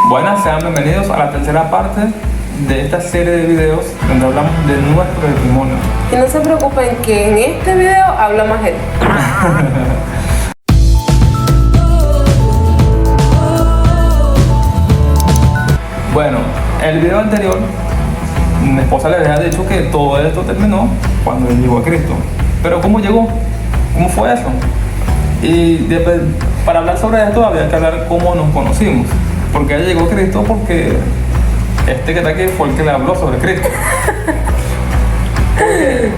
Buenas, sean bienvenidos a la tercera parte de esta serie de videos donde hablamos de nuestro testimonio. Y no se preocupen que en este video habla más él. Bueno, en el video anterior, mi esposa le había dicho que todo esto terminó cuando él llegó a Cristo. Pero ¿cómo llegó? ¿Cómo fue eso? Y después, para hablar sobre esto había que hablar cómo nos conocimos. Porque él llegó a Cristo porque este que está aquí fue el que le habló sobre Cristo. Porque,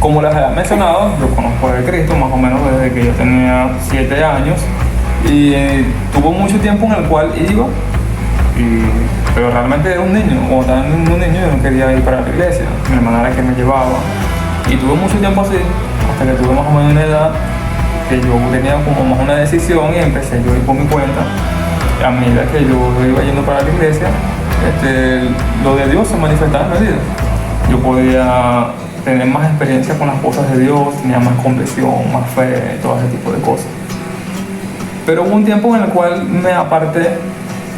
como les había mencionado, yo conozco a Cristo más o menos desde que yo tenía 7 años. Y tuvo mucho tiempo en el cual iba, pero realmente era un niño. Cuando estaba un niño yo no quería ir para la iglesia. Mi hermana era la que me llevaba. Y tuve mucho tiempo así, hasta que tuve más o menos una edad que yo tenía como más una decisión y empecé yo a ir por mi cuenta. A medida que yo iba yendo para la iglesia, lo de Dios se manifestaba en mi vida. Yo podía tener más experiencia con las cosas de Dios, tenía más convicción, más fe, todo ese tipo de cosas. Pero hubo un tiempo en el cual me aparté,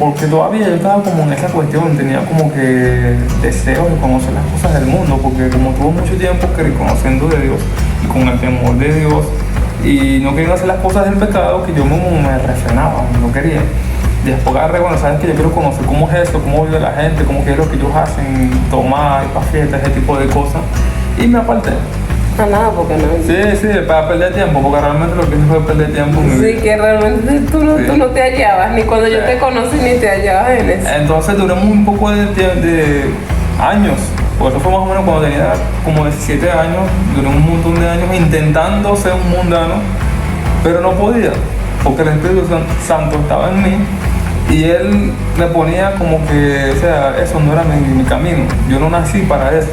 porque todavía yo estaba como en esa cuestión, tenía como que deseos de conocer las cosas del mundo, porque como tuve mucho tiempo que conociendo de Dios y con el temor de Dios, y no quería hacer las cosas del pecado, que yo me refrenaba, no quería. Después agarré, bueno, sabes que yo quiero conocer cómo es esto, cómo vive la gente, cómo es lo que ellos hacen, tomar, ir para fiestas, ese tipo de cosas, y me aparté. A nada, porque no. Sí, para perder tiempo, porque realmente lo que hice fue perder tiempo. Sí, que realmente tú no te hallabas, ni cuando yo te conocí ni te hallabas en eso. Entonces duré un poco de años, porque eso fue más o menos cuando tenía como 17 años, duré un montón de años intentando ser un mundano, pero no podía, porque el Espíritu Santo estaba en mí y Él me ponía como que, o sea, eso no era mi camino, yo no nací para eso.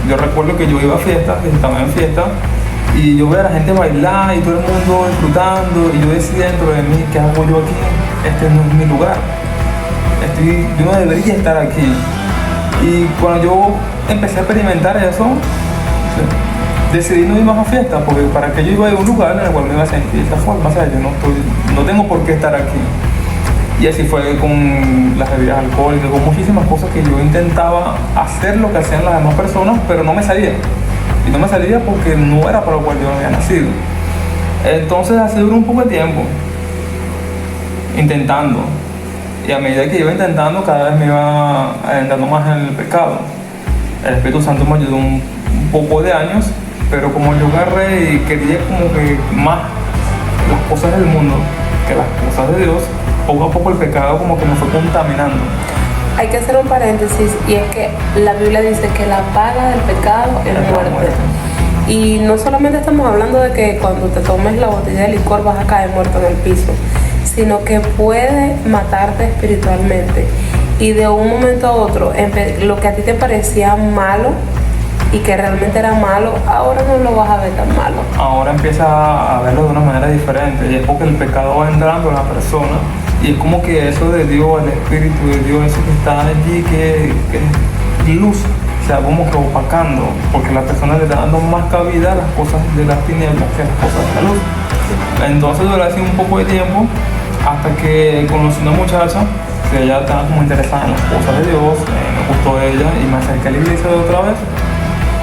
Yo recuerdo que yo iba a fiestas, que estaba en fiestas, y yo veía a la gente bailar y todo el mundo disfrutando, y yo decía dentro de mí, ¿qué hago yo aquí? Este no es mi lugar, yo no debería estar aquí. Y cuando yo empecé a experimentar eso, decidí no ir más a fiestas, porque para que yo iba a un lugar en el cual me iba a sentir de esta forma, o sea, yo no tengo por qué estar aquí. Y así fue con las bebidas alcohólicas, con muchísimas cosas que yo intentaba hacer lo que hacían las demás personas, pero no me salía. Y no me salía porque no era para lo cual yo había nacido. Entonces así duró un poco de tiempo, intentando. Y a medida que iba intentando, cada vez me iba adentrando más en el pecado. El Espíritu Santo me ayudó un poco de años, pero como yo agarré y quería como que más las cosas del mundo que las cosas de Dios, poco a poco el pecado como que me fue contaminando. Hay que hacer un paréntesis, y es que la Biblia dice que la paga del pecado es muerte. Y no solamente estamos hablando de que cuando te tomes la botella de licor vas a caer muerto en el piso, sino que puede matarte espiritualmente. Y de un momento a otro, lo que a ti te parecía malo y que realmente era malo, ahora no lo vas a ver tan malo. Ahora empiezas a verlo de una manera diferente, y es porque el pecado va entrando en la persona. Y es como que eso de Dios, el Espíritu de Dios, eso que está allí, que es luz, se va como que opacando, porque la persona le está dando más cabida a las cosas de las tinieblas que a las cosas de la luz. Entonces duré así un poco de tiempo, hasta que conocí una muchacha, que ella estaba como interesada en las cosas de Dios, me gustó ella y me acerqué a la iglesia de otra vez.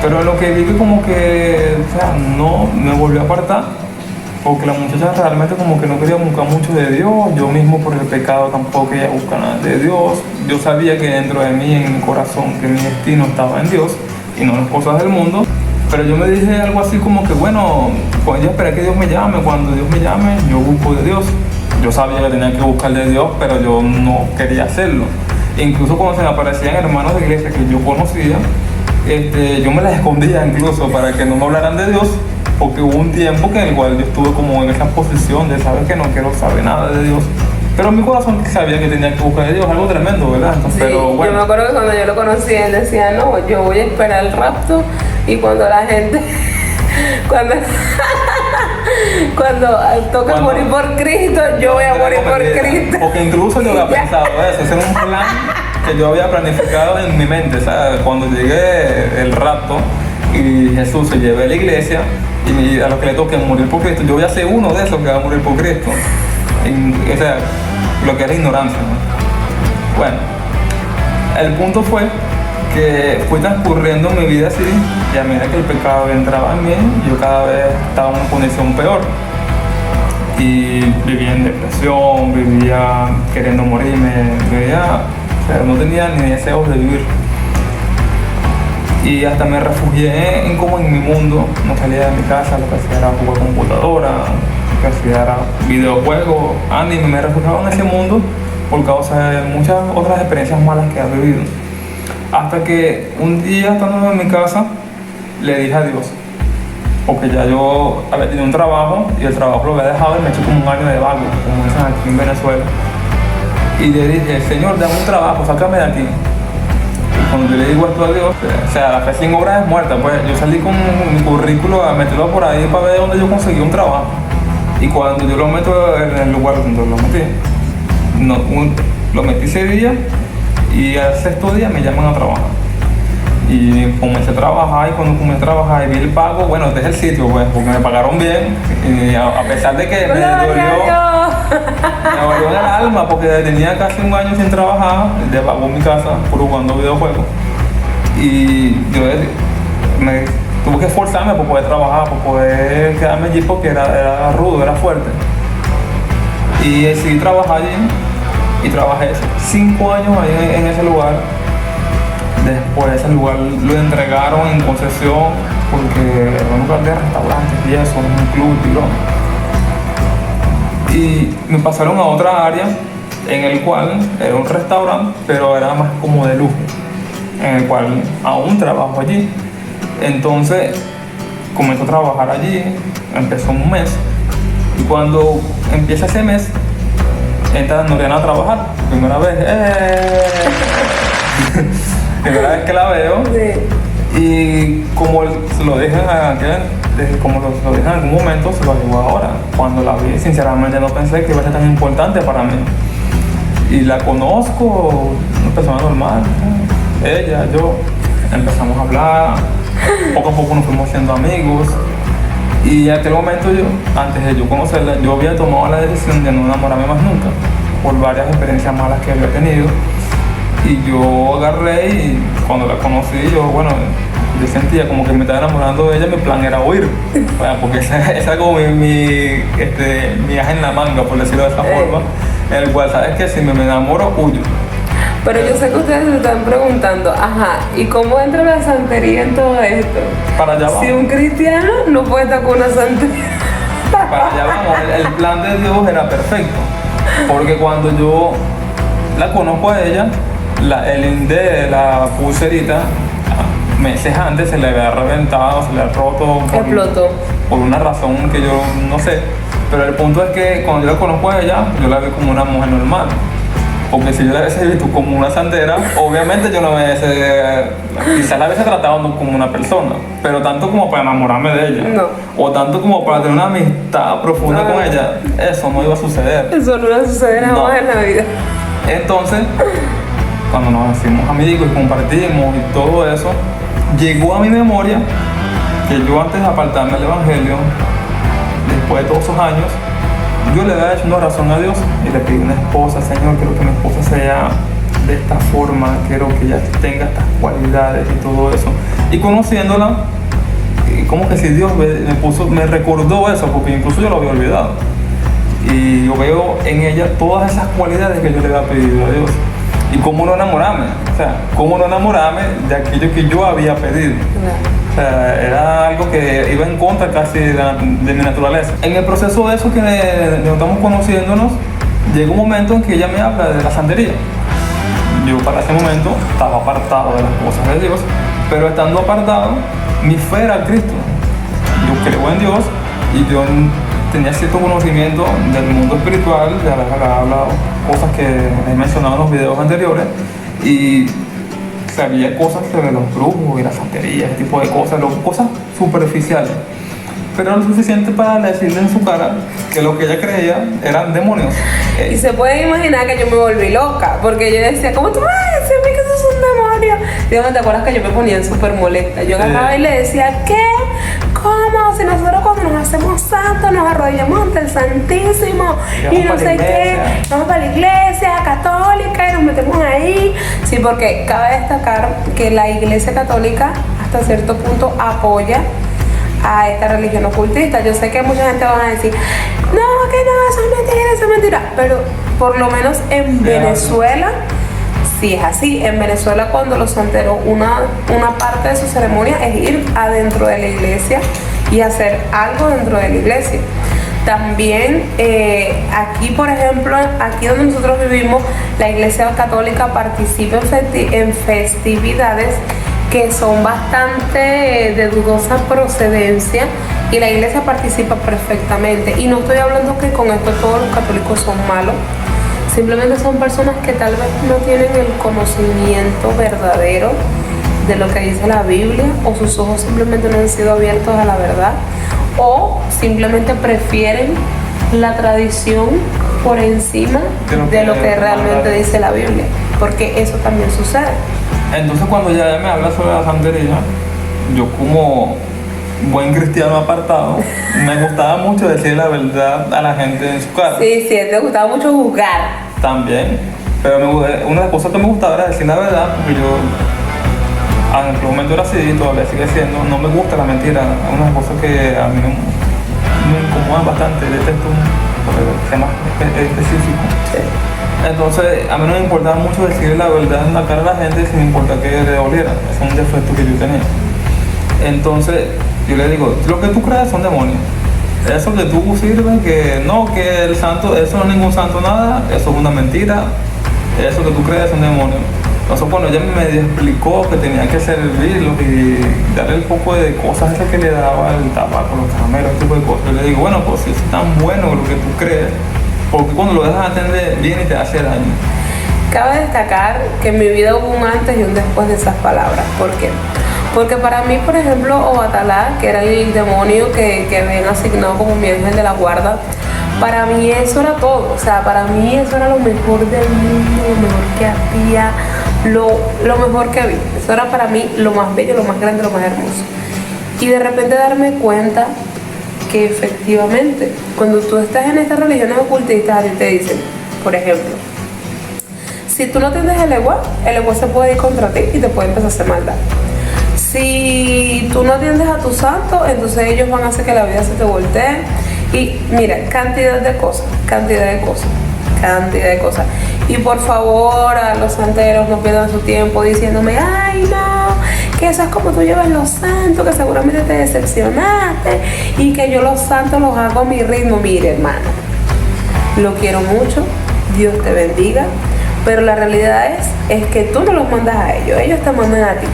Pero lo que vi que como que, o sea, no me volvió a apartar, porque la muchacha realmente como que no quería buscar mucho de Dios. Yo mismo por el pecado tampoco quería buscar nada de Dios. Yo sabía que dentro de mí, en mi corazón, que mi destino estaba en Dios y no en las cosas del mundo. Pero yo me dije algo así como que, bueno, pues yo esperé que Dios me llame. Cuando Dios me llame, yo busco de Dios. Yo sabía que tenía que buscar de Dios, pero yo no quería hacerlo. Incluso cuando se me aparecían hermanos de iglesia que yo conocía, yo me las escondía incluso para que no me hablaran de Dios, porque hubo un tiempo en el cual yo estuve como en esa posición de saber que no quiero saber nada de Dios, pero en mi corazón sabía que tenía que buscar de Dios, algo tremendo, ¿verdad? Entonces, sí, pero bueno. Yo me acuerdo que cuando yo lo conocí, él decía, no, yo voy a esperar el rapto, y cuando la gente, cuando toca morir por Cristo, yo voy a morir por Cristo. Porque incluso yo había pensado eso, ese era un plan que yo había planificado en mi mente, ¿sabes? Cuando llegue el rapto y Jesús se lleve a la iglesia, y a los que le toquen morir por Cristo, yo voy a ser uno de esos que va a morir por Cristo. O sea, lo que era ignorancia, ¿no? Bueno, el punto fue que fui transcurriendo mi vida así, y a medida que el pecado entraba en mí, yo cada vez estaba en una condición peor. Y vivía en depresión, vivía queriendo morirme, o sea, no tenía ni deseos de vivir. Y hasta me refugié en mi mundo, no salía de mi casa, lo que hacía era jugar computadora, lo que hacía era videojuegos, anime, me refugiaba en ese mundo por causa de muchas otras experiencias malas que he vivido. Hasta que un día, estando en mi casa, le dije a Dios, porque ya yo había tenido un trabajo y el trabajo lo había dejado y me eché como un año de vago, como dicen aquí en Venezuela. Y le dije, Señor, dame un trabajo, sácame de aquí. Y cuando yo le digo esto a Dios, o sea, la fe sin obra es muerta, pues yo salí con mi currículo a meterlo por ahí para ver dónde yo conseguí un trabajo. Y cuando yo lo meto en el lugar donde lo metí, lo metí ese día y al sexto día me llaman a trabajar. Y comencé a trabajar, y cuando comencé a trabajar y vi el pago, bueno, dejé el sitio, pues, porque me pagaron bien, y a pesar de que me dolió en el alma, porque tenía casi un año sin trabajar, de vago en mi casa, puro jugando videojuegos, y yo tuve que esforzarme por poder trabajar, por poder quedarme allí, porque era rudo, era fuerte, y decidí trabajar allí, y trabajé 5 años ahí en ese lugar. Después ese lugar lo entregaron en concesión porque era un lugar de restaurantes y eso, un club y me pasaron a otra área en el cual era un restaurante, pero era más como de lujo, en el cual aún trabajo allí. Entonces comencé a trabajar allí, empezó un mes y cuando empieza ese mes entra Noriana a trabajar, primera vez. Primera vez que la veo, sí. Y como lo dije en algún momento, se lo digo ahora. Cuando la vi, sinceramente no pensé que iba a ser tan importante para mí. Y la conozco, una persona normal, ella, yo, empezamos a hablar, poco a poco nos fuimos siendo amigos. Y en aquel momento antes de yo conocerla, yo había tomado la decisión de no enamorarme más nunca, por varias experiencias malas que había tenido. Y yo agarré y cuando la conocí, yo sentía como que me estaba enamorando de ella, mi plan era huir, porque esa era como mi aje en la manga, por decirlo de esa forma, en el cual sabes que si me enamoro, huyo. Pero yo sé que ustedes se están preguntando, ajá, ¿y cómo entra la santería en todo esto? Para allá vamos. Si un cristiano no puede estar con una santería. Para allá vamos, el plan de Dios era perfecto, porque cuando yo la conozco a ella, el INDE, la pulserita, meses antes se le había reventado, se le había roto. Explotó. Por una razón que yo no sé. Pero el punto es que cuando yo la conozco a ella, yo la veo como una mujer normal. Porque si yo la hubiese visto como una santera, obviamente yo no me hubiese... Quizás la hubiese tratado como una persona, pero tanto como para enamorarme de ella. No. O tanto como para tener una amistad profunda con ella, eso no iba a suceder. Eso no iba a suceder jamás en la vida. Entonces, cuando nos hicimos amigos y compartimos y todo eso, llegó a mi memoria que yo antes de apartarme del Evangelio, después de todos esos años, yo le había hecho una oración a Dios y le pedí una esposa. Señor, quiero que mi esposa sea de esta forma, quiero que ella tenga estas cualidades y todo eso. Y conociéndola, como que si Dios me recordó eso, porque incluso yo lo había olvidado. Y yo veo en ella todas esas cualidades que yo le había pedido a Dios. Y cómo no enamorarme, o sea, cómo no enamorarme de aquello que yo había pedido. O sea, era algo que iba en contra casi de mi naturaleza. En el proceso de eso que nos estamos conociéndonos, llega un momento en que ella me habla de la santería. Yo para ese momento estaba apartado de las cosas de Dios, pero estando apartado, mi fe era Cristo. Yo creo en Dios y yo tenía cierto conocimiento del mundo espiritual, de haber hablado cosas que he mencionado en los videos anteriores, y sabía cosas sobre los brujos y la santería, ese tipo de cosas, cosas superficiales. Pero era lo suficiente para decirle en su cara que lo que ella creía eran demonios. Y se puede imaginar que yo me volví loca, porque yo decía, ¿cómo tú vas a decirme que eso es un demonio? Y ¿te acuerdas que yo me ponía súper molesta? Yo agarraba y le decía, ¿qué? ¿Cómo ¿cómo? Si nosotros cuando nos hacemos santos nos arrodillamos ante el Santísimo y no sé qué, vamos para la iglesia católica y nos metemos ahí. Sí, porque cabe destacar que la iglesia católica hasta cierto punto apoya a esta religión ocultista. Yo sé que mucha gente va a decir, no, que no, eso es mentira, pero por lo menos en Venezuela sí es así. En Venezuela, cuando los santeros, una parte de su ceremonia es ir adentro de la iglesia y hacer algo dentro de la iglesia. También aquí, por ejemplo, aquí donde nosotros vivimos, la iglesia católica participa en festividades que son bastante de dudosa procedencia, y la iglesia participa perfectamente. Y no estoy hablando que con esto todos los católicos son malos, simplemente son personas que tal vez no tienen el conocimiento verdadero de lo que dice la Biblia, o sus ojos simplemente no han sido abiertos a la verdad, o simplemente prefieren la tradición por encima de lo que realmente dice la Biblia, porque eso también sucede. Entonces cuando ya me habla sobre la santería, yo como buen cristiano apartado, me gustaba mucho decir la verdad a la gente en su cara. Sí, te gustaba mucho juzgar. También, pero una de las cosas que me gustaba era decir la verdad, porque yo en aquel momento era así y todavía sigue siendo, no me gusta la mentira. Es una cosa que a mí me incomoda bastante, detesto ser más específico. Sí. Entonces, a mí no me importaba mucho decir la verdad en la cara a la gente sin importar que le doliera. Es un defecto que yo tenía. Entonces, yo le digo, lo que tú crees son demonios. Eso que tú sirves, que no, que el santo, eso no es ningún santo nada, eso es una mentira. Eso que tú crees son demonios. Entonces, cuando ella me explicó que tenía que servirlos y darle el poco de cosas esas que le daba el tabaco, los caramelos, ese tipo de cosas, yo le digo, bueno, pues si es tan bueno lo que tú crees, porque cuando lo dejas atender viene y te hace daño. Cabe destacar que en mi vida hubo un antes y un después de esas palabras. ¿Por qué? Porque para mí, por ejemplo, Obatalá, que era el demonio que habían asignado como mi ángel de la guarda, para mí eso era todo. O sea, para mí eso era lo mejor del mundo, lo mejor que había, lo mejor que había. Eso era para mí lo más bello, lo más grande, lo más hermoso. Y de repente darme cuenta que efectivamente, cuando tú estás en estas religiones ocultistas, te dicen, por ejemplo, si tú no atiendes el ego se puede ir contra ti y te puede empezar a hacer maldad. Si tú no atiendes a tu santo, entonces ellos van a hacer que la vida se te voltee. Y mira, cantidad de cosas. Y por favor, a los santeros no pierdan su tiempo diciéndome, ay no, que eso es como tú llevas los santos, que seguramente te decepcionaste y que yo los santos los hago a mi ritmo. Mire, hermano, lo quiero mucho, Dios te bendiga, pero la realidad es que tú no los mandas a ellos te mandan a ti.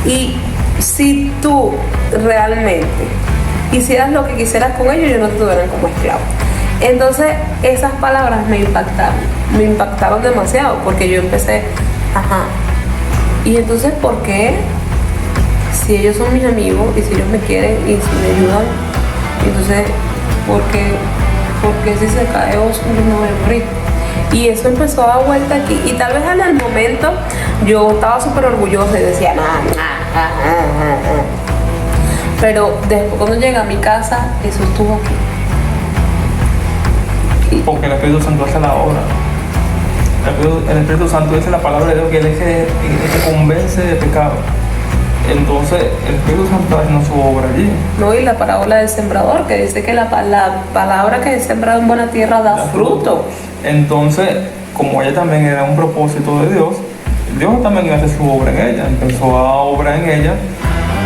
Y si tú realmente hicieras lo que quisieras con ellos no te tuvieran como esclavo. Entonces esas palabras me impactaron demasiado, porque yo empecé, y entonces ¿por qué? Si ellos son mis amigos y si ellos me quieren y si me ayudan, entonces ¿por qué si se cae oso no voy a morir? Y eso empezó a dar vuelta aquí, y tal vez en el momento yo estaba súper orgullosa y decía pero después cuando llegué a mi casa, eso estuvo aquí. Porque el Espíritu Santo hace la obra. El Espíritu Santo dice la palabra de Dios, que Él es que convence de pecado. Entonces el Espíritu Santo está haciendo su obra allí. No, y la parábola del sembrador, que dice que la palabra que es sembrada en buena tierra da fruto. Entonces, como ella también era un propósito de Dios, Dios también iba a hacer su obra en ella. Empezó a obrar en ella,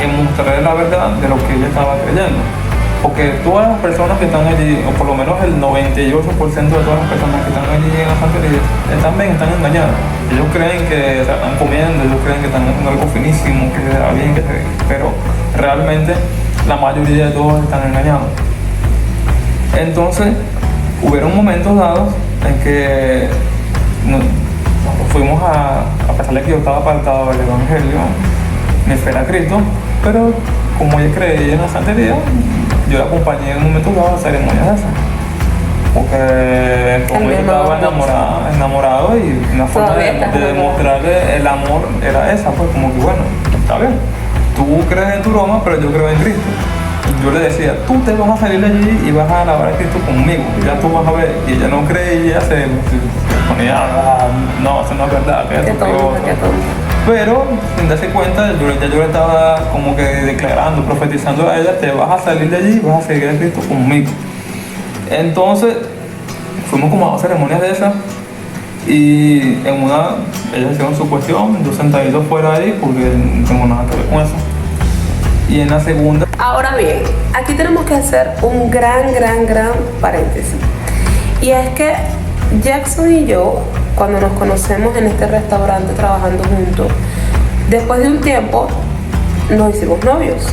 en mostrarle la verdad de lo que ella estaba creyendo. Porque todas las personas que están allí, o por lo menos el 98% de todas las personas que están allí en la santería, también están engañadas. Ellos creen que están comiendo, ellos creen que están haciendo algo finísimo, que se da bien, pero realmente la mayoría de todos están engañados. Entonces, hubieron momentos dados en que fuimos a pesar de que yo estaba apartado del Evangelio, me fui a Cristo, pero como ella creía en la santería, yo la acompañé en un momento dado a ceremonias de esas. Porque como yo estaba enamorado y una forma de demostrarle el amor era esa, pues como que bueno, está bien, tú crees en tu Roma, pero yo creo en Cristo. yo le decía, tú te vas a salir de allí y vas a alabar a Cristo conmigo, ya tú vas a ver. Y ella no creía, se ponía, no, eso no es verdad, que Qué esto, que tonta, otro. qué tonta. Pero sin darse cuenta, yo le estaba como que declarando, profetizando a ella, te vas a salir de allí y vas a seguir a Cristo conmigo. Entonces, fuimos como a 2 ceremonias de esas y en una, ellos hicieron su cuestión, yo sentadito fuera ahí porque no tengo nada que ver con eso. Y en la segunda... Ahora bien, aquí tenemos que hacer un gran paréntesis. Y es que Jackson y yo, cuando nos conocemos en este restaurante trabajando juntos, después de un tiempo nos hicimos novios.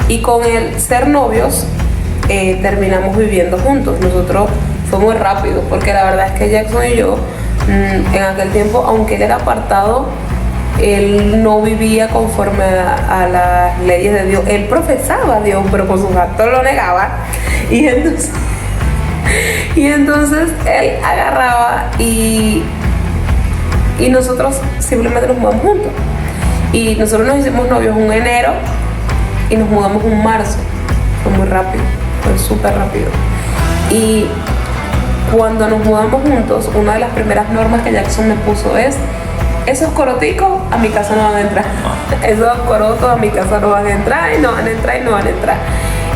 Y con el ser novios, terminamos viviendo juntos. Nosotros fue muy rápido, porque la verdad es que Jackson y yo, en aquel tiempo, aunque él era apartado, él no vivía conforme a las leyes de Dios. Él profesaba a Dios, pero con sus actos lo negaba. Y entonces él agarraba y nosotros simplemente nos mudamos juntos. Y nosotros nos hicimos novios un enero y nos mudamos un marzo. Fue muy rápido, fue súper rápido. Y cuando nos mudamos juntos, una de las primeras normas que Jackson me puso es: esos coroticos a mi casa no van a entrar. Esos corotos a mi casa no van a entrar y no van a entrar y no van a entrar.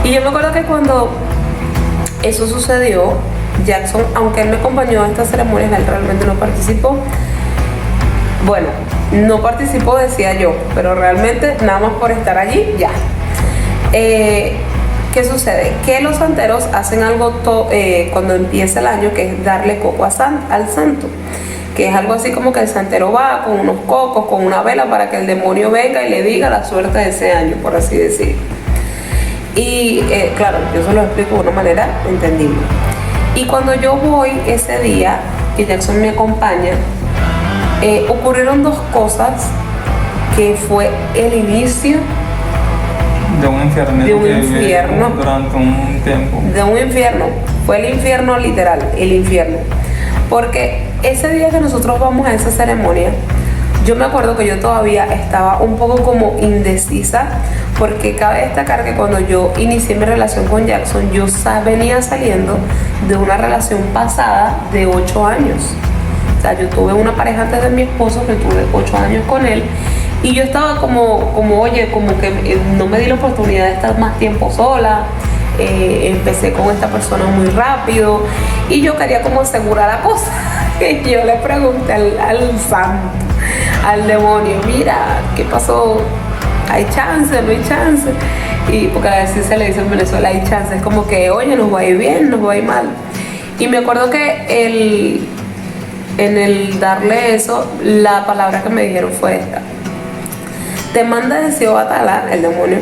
Y yo me acuerdo que cuando eso sucedió, Jackson, aunque él me acompañó a estas ceremonias, él realmente no participó. Bueno, no participó, decía yo, pero realmente nada más por estar allí, ya. ¿Qué sucede? Que los santeros hacen algo cuando empieza el año, que es darle coco al santo, que es algo así como que el santero va con unos cocos, con una vela, para que el demonio venga y le diga la suerte de ese año, por así decir. Y claro, yo se lo explico de una manera entendible. Y cuando yo voy ese día, que Jackson me acompaña, ocurrieron 2 cosas, que fue el inicio De un infierno. De un infierno. Durante un tiempo. de un infierno. Fue el infierno literal, el infierno. Porque ese día que nosotros vamos a esa ceremonia, yo me acuerdo que yo todavía estaba un poco como indecisa, porque cabe destacar que cuando yo inicié mi relación con Jackson, yo venía saliendo de una relación pasada de 8 años. O sea, yo tuve una pareja antes de mi esposo, que tuve 8 años con él, y yo estaba oye, como que no me di la oportunidad de estar más tiempo sola. Empecé con esta persona muy rápido y yo quería como asegurar la cosa. Y yo le pregunté al santo, al demonio: mira, ¿qué pasó? ¿Hay chance? ¿No hay chance? Y porque así se le dice en Venezuela, hay chance. Es como que, oye, nos va a ir bien, nos va a ir mal. Y me acuerdo que en el darle eso, la palabra que me dijeron fue esta: te manda de Ciudad, el demonio,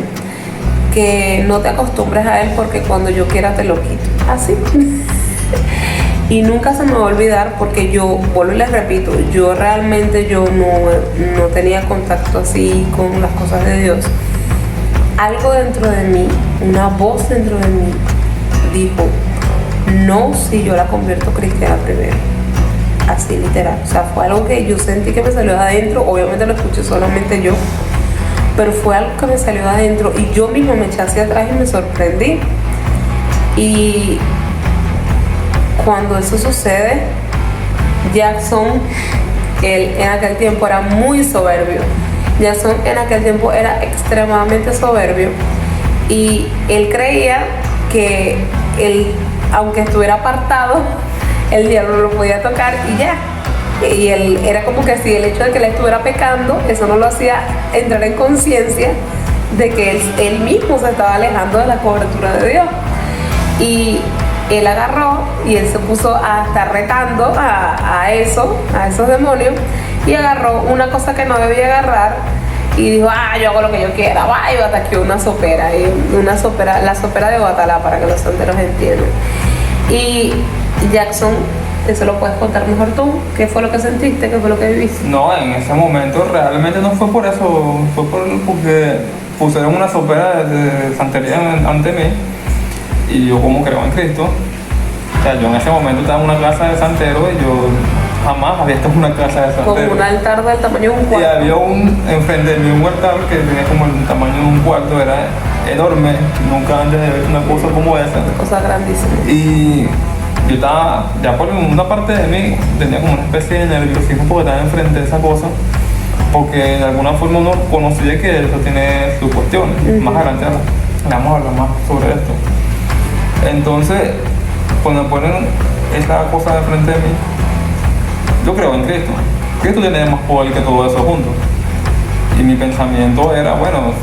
que no te acostumbres a él, porque cuando yo quiera te lo quito. Así. Y nunca se me va a olvidar, porque yo, vuelvo y les repito, yo realmente no tenía contacto así con las cosas de Dios. Algo dentro de mí, una voz dentro de mí dijo: no, si yo la convierto cristiana primero. Así literal. O sea, fue algo que yo sentí que me salió de adentro. Obviamente lo escuché solamente yo, pero fue algo que me salió de adentro y yo misma me eché hacia atrás y me sorprendí. Y cuando eso sucede, Jackson, él en aquel tiempo era muy soberbio. Jackson en aquel tiempo era extremadamente soberbio y él creía que él, aunque estuviera apartado, el diablo lo podía tocar y ya. Y él era como que si el hecho de que él estuviera pecando, eso no lo hacía entrar en conciencia de que él mismo se estaba alejando de la cobertura de Dios. Y él agarró y él se puso a estar retando a esos demonios, y agarró una cosa que no debía agarrar y dijo: yo hago lo que yo quiera, y ataqueó una sopera, la sopera de Guatalá, para que los santeros entiendan. Y Jackson, eso lo puedes contar mejor tú. ¿Qué fue lo que sentiste? ¿Qué fue lo que viviste? No, en ese momento realmente no fue por eso, fue porque pusieron una sopera de santería ante mí y yo, como creo en Cristo, o sea, yo en ese momento estaba en una casa de santero y yo jamás había estado en una casa de santero. Como un altar del tamaño de un cuarto. Y había enfrente de mí un altar que tenía como el tamaño de un cuarto, era enorme, nunca antes de ver una cosa como esa. Cosa grandísima. Y yo estaba, ya por una parte de mí, tenía como una especie de nerviosismo porque estaba enfrente de esa cosa, porque de alguna forma uno conocía que eso tiene sus cuestiones. Más adelante vamos a hablar más sobre esto. Entonces, cuando me ponen esa cosa de frente de mí, yo creo en Cristo. Cristo tiene más poder que todo eso junto. Y mi pensamiento era, bueno,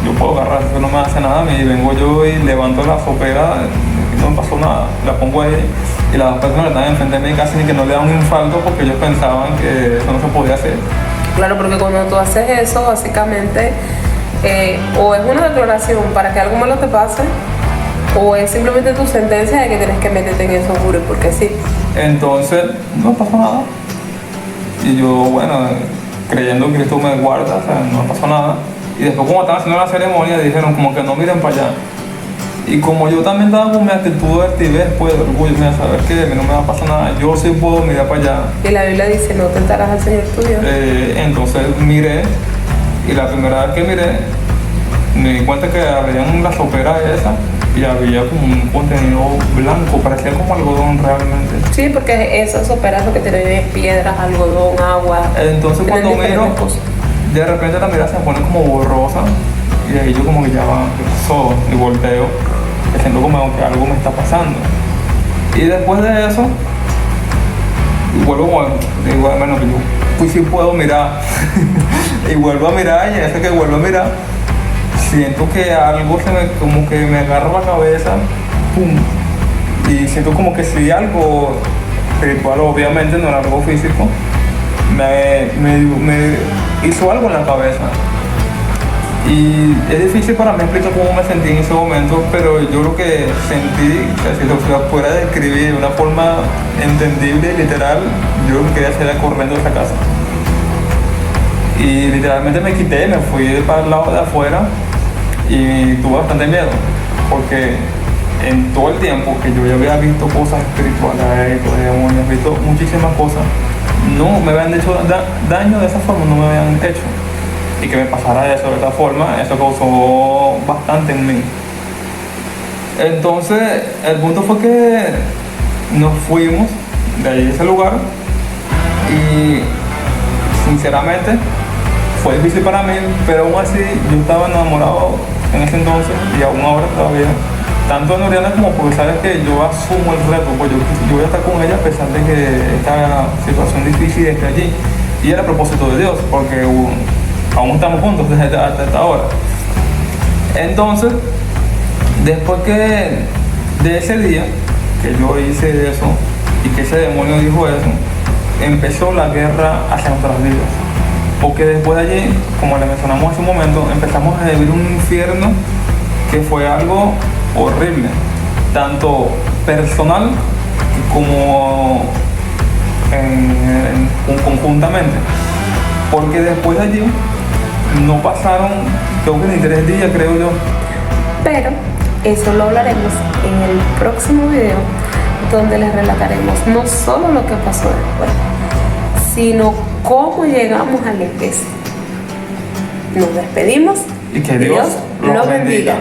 yo puedo agarrar, eso no me hace nada a mí, vengo yo y levanto la sopera, no me pasó nada, la pongo ahí, y las dos personas que estaban enfrente de mí casi ni que no le dan un infarto porque ellos pensaban que eso no se podía hacer. Claro, porque cuando tú haces eso, básicamente, o es una declaración para que algo malo te pase, o es simplemente tu sentencia de que tienes que meterte en eso, juro, porque sí. Entonces, no pasó nada. Y yo, bueno, creyendo que Cristo me guarda, o sea, no pasó nada. Y después, como estaban haciendo la ceremonia, dijeron como que no miren para allá. Y como yo también estaba con mi actitud de altivez, pues, de orgullo, mira, saber que a mí no me va a pasar nada, yo sí puedo mirar para allá. Y la Biblia dice, no tentarás al Señor tu Dios. Entonces miré, y la primera vez que miré, me di cuenta que había una sopera esa, y había como un contenido blanco, parecía como algodón realmente. Sí, porque esos soperas lo que tienen piedras, algodón, agua. Entonces cuando miro, de repente la mirada se pone como borrosa, y ahí yo como que ya va, ¿qué pasó? Y volteo, siento como que algo me está pasando. Y después de eso, vuelvo, digo, bueno, que yo pues sí puedo mirar. Y vuelvo a mirar, y ese que vuelvo a mirar, siento que algo como que me agarra la cabeza, pum. Y siento como que si algo espiritual, obviamente no era algo físico, me hizo algo en la cabeza. Y es difícil para mí explicar cómo me sentí en ese momento, pero yo creo que sentí, o sea, si lo fuera de describir de una forma entendible, literal, yo lo que quería hacer era corriendo de esa casa. Y literalmente me quité, me fui para el lado de afuera y tuve bastante miedo, porque en todo el tiempo que yo ya había visto cosas espirituales, demonios, visto muchísimas cosas, no me habían hecho daño de esa forma, no me habían hecho. Y que me pasara eso de esta forma, eso causó bastante en mí. Entonces, el punto fue que nos fuimos de ahí, de ese lugar, y sinceramente fue difícil para mí, pero aún así yo estaba enamorado en ese entonces, y aún ahora todavía, tanto de Oriana como porque sabes que yo asumo el reto, pues yo voy a estar con ella a pesar de que esta situación difícil esté allí. Y era a propósito de Dios, porque aún estamos juntos hasta esta hora. Entonces, después que de ese día que yo hice eso y que ese demonio dijo eso, empezó la guerra hacia nuestras vidas. Porque después de allí, como le mencionamos hace un momento, empezamos a vivir un infierno que fue algo horrible, tanto personal como conjuntamente. Porque después de allí no pasaron, creo que ni 3 días, creo yo. Pero eso lo hablaremos en el próximo video, donde les relataremos no solo lo que pasó después, sino cómo llegamos a la iglesia. Nos despedimos Y que Dios los bendiga.